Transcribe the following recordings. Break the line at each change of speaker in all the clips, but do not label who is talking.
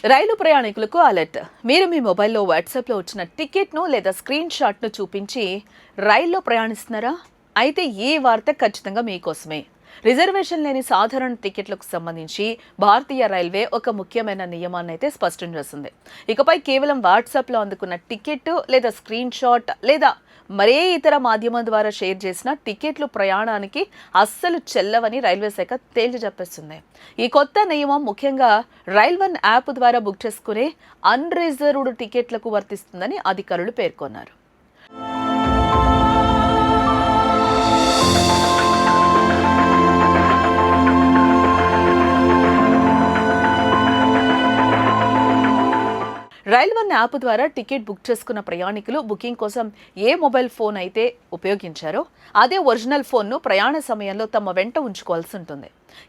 రైలు ప్రయాణికులకు అలర్ట్. మీరు మీ మొబైల్లో వాట్సాప్లో వచ్చిన టికెట్ను లేదా స్క్రీన్ షాట్ను చూపించి రైల్లో ప్రయాణిస్తున్నారా? అయితే ఈ వార్త ఖచ్చితంగా మీకోసమే. రిజర్వేషన్ లేని సాధారణ టికెట్లకు సంబంధించి భారతీయ రైల్వే ఒక ముఖ్యమైన నియమాన్ని అయితే స్పష్టం చేసింది. ఇకపై కేవలం వాట్సాప్లో అందుకున్న టికెట్ లేదా స్క్రీన్ షాట్ లేదా మరే ఇతర మాధ్యమం ద్వారా షేర్ చేసిన టికెట్లు ప్రయాణానికి అస్సలు చెల్లవని రైల్వే శాఖ తేల్చి చెప్పేస్తుంది. ఈ కొత్త నియమం ముఖ్యంగా రైల్1 యాప్ ద్వారా బుక్ చేసుకునే అన్రిజర్వ్డ్ టికెట్లకు వర్తిస్తుందని అధికారులు పేర్కొన్నారు. రైల్1 యాప్ ద్వారా టికెట్ బుక్ చేసుకున్న ప్రయాణికులు బుకింగ్ కోసం ఏ మొబైల్ ఫోన్ అయితే ఉపయోగించారో అదే ఒరిజినల్ ఫోన్ను ప్రయాణ సమయంలో తమ వెంట ఉంచుకోవాల్సి ఉంటుంది.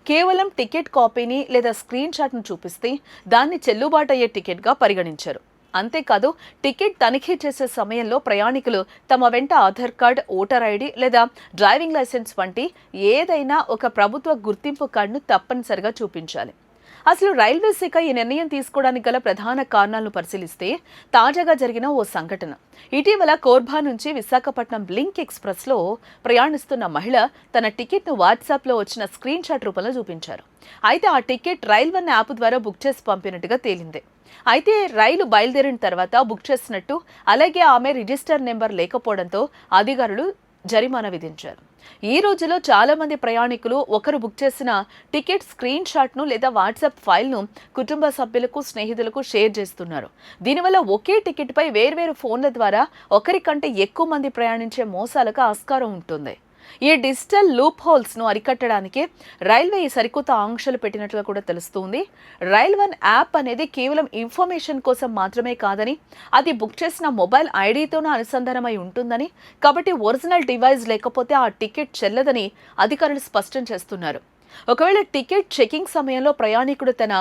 కేవలం టికెట్ కాపీని లేదా స్క్రీన్ షాట్ను చూపిస్తే దాన్ని చెల్లుబాటు అయ్యే టికెట్గా పరిగణించారు. అంతేకాదు, టికెట్ తనిఖీ చేసే సమయంలో ప్రయాణికులు తమ వెంట ఆధార్ కార్డ్, ఓటర్ ఐడి లేదా డ్రైవింగ్ లైసెన్స్ వంటి ఏదైనా ఒక ప్రభుత్వ గుర్తింపు కార్డును తప్పనిసరిగా చూపించాలి. అసలు రైల్వే శాఖ ఈ నిర్ణయం తీసుకోవడానికి గల ప్రధాన కారణాలను పరిశీలిస్తే తాజాగా జరిగిన ఓ సంఘటన. ఇటీవల కోర్బా నుంచి విశాఖపట్నం లింక్ ఎక్స్ప్రెస్లో ప్రయాణిస్తున్న మహిళ తన టికెట్ను వాట్సాప్లో వచ్చిన స్క్రీన్ షాట్ రూపంలో చూపించారు. అయితే ఆ టికెట్ రైల్1 యాప్ ద్వారా బుక్ చేసి పంపినట్టుగా తేలింది. అయితే రైలు బయలుదేరిన తర్వాత బుక్ చేసినట్టు, అలాగే ఆమె రిజిస్టర్ నెంబర్ లేకపోవడంతో అధికారులు జరిమానా విధించారు. ఈ రోజులో చాలా మంది ప్రయాణికులు ఒకరు బుక్ చేసిన టికెట్ స్క్రీన్ షాట్ను లేదా వాట్సాప్ ఫైల్ను కుటుంబ సభ్యులకు, స్నేహితులకు షేర్ చేస్తున్నారు. దీనివల్ల ఒకే టికెట్పై వేర్వేరు ఫోన్ల ద్వారా ఒకరి కంటే ఎక్కువ మంది ప్రయాణించే మోసాలకు ఆస్కారం ఉంటుంది. ఈ డిజిటల్ లూప్ హోల్స్ను అరికట్టడానికి రైల్వే ఈ సరికొత్త ఆంక్షలు పెట్టినట్లుగా కూడా తెలుస్తుంది. రైల్1 యాప్ అనేది కేవలం ఇన్ఫర్మేషన్ కోసం మాత్రమే కాదని, అది బుక్ చేసిన మొబైల్ ఐడితోనే అనుసంధానమై ఉంటుందని, కాబట్టి ఒరిజినల్ డివైస్ లేకపోతే ఆ టికెట్ చెల్లదని అధికారులు స్పష్టం చేస్తున్నారు. ఒకవేళ టికెట్ చెకింగ్ సమయంలో ప్రయాణికుడు తన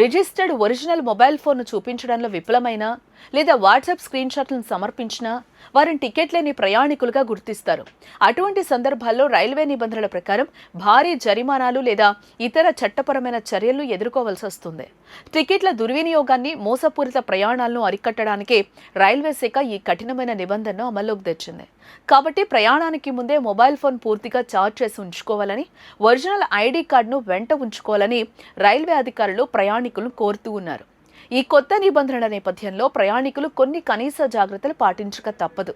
రిజిస్టర్డ్ ఒరిజినల్ మొబైల్ ఫోన్ను చూపించడంలో విఫలమైనా లేదా వాట్సాప్ స్క్రీన్ షాట్లను సమర్పించినా వారిని టికెట్ లేని ప్రయాణికులుగా గుర్తిస్తారు. అటువంటి సందర్భాల్లో రైల్వే నిబంధనల ప్రకారం భారీ జరిమానాలు లేదా ఇతర చట్టపరమైన చర్యలు ఎదుర్కోవాల్సి వస్తుంది. టికెట్ల దుర్వినియోగాన్ని, మోసపూరిత ప్రయాణాలను అరికట్టడానికి రైల్వే శాఖ ఈ కఠినమైన నిబంధనను అమల్లోకి తెచ్చింది. కాబట్టి ప్రయాణానికి ముందే మొబైల్ ఫోన్ పూర్తిగా ఛార్జ్ చేసి ఉంచుకోవాలని, ఒరిజినల్ ఐడి కార్డును వెంట ఉంచుకోవాలని రైల్వే అధికారులు ప్రయాణికులను కోరుతూ ఉన్నారు. ఈ కొత్త నిబంధనల నేపథ్యంలో ప్రయాణికులు కొన్ని కనీస జాగ్రత్తలు పాటించక తప్పదు.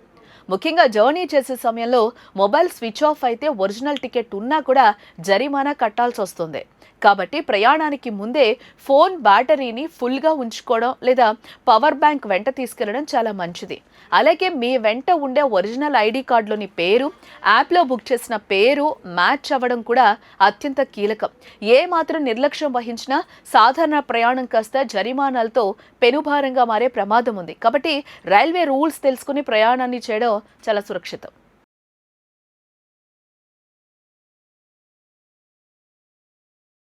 ముఖ్యంగా జర్నీ చేసే సమయంలో మొబైల్ స్విచ్ ఆఫ్ అయితే ఒరిజినల్ టికెట్ ఉన్నా కూడా జరిమానా కట్టాల్సి వస్తుంది. కాబట్టి ప్రయాణానికి ముందే ఫోన్ బ్యాటరీని ఫుల్గా ఉంచుకోవడం లేదా పవర్ బ్యాంక్ వెంట తీసుకెళ్లడం చాలా మంచిది. అలాగే మీ వెంట ఉండే ఒరిజినల్ ఐడి కార్డులోని పేరు, యాప్లో బుక్ చేసిన పేరు మ్యాచ్ అవ్వడం కూడా అత్యంత కీలకం. ఏ మాత్రం నిర్లక్ష్యం వహించినా సాధారణ ప్రయాణం కాస్త జరిమానాలతో పెనుభారంగా మారే ప్రమాదం ఉంది. కాబట్టి రైల్వే రూల్స్ తెలుసుకుని ప్రయాణాన్ని చేయడం చాలా సురక్షితం.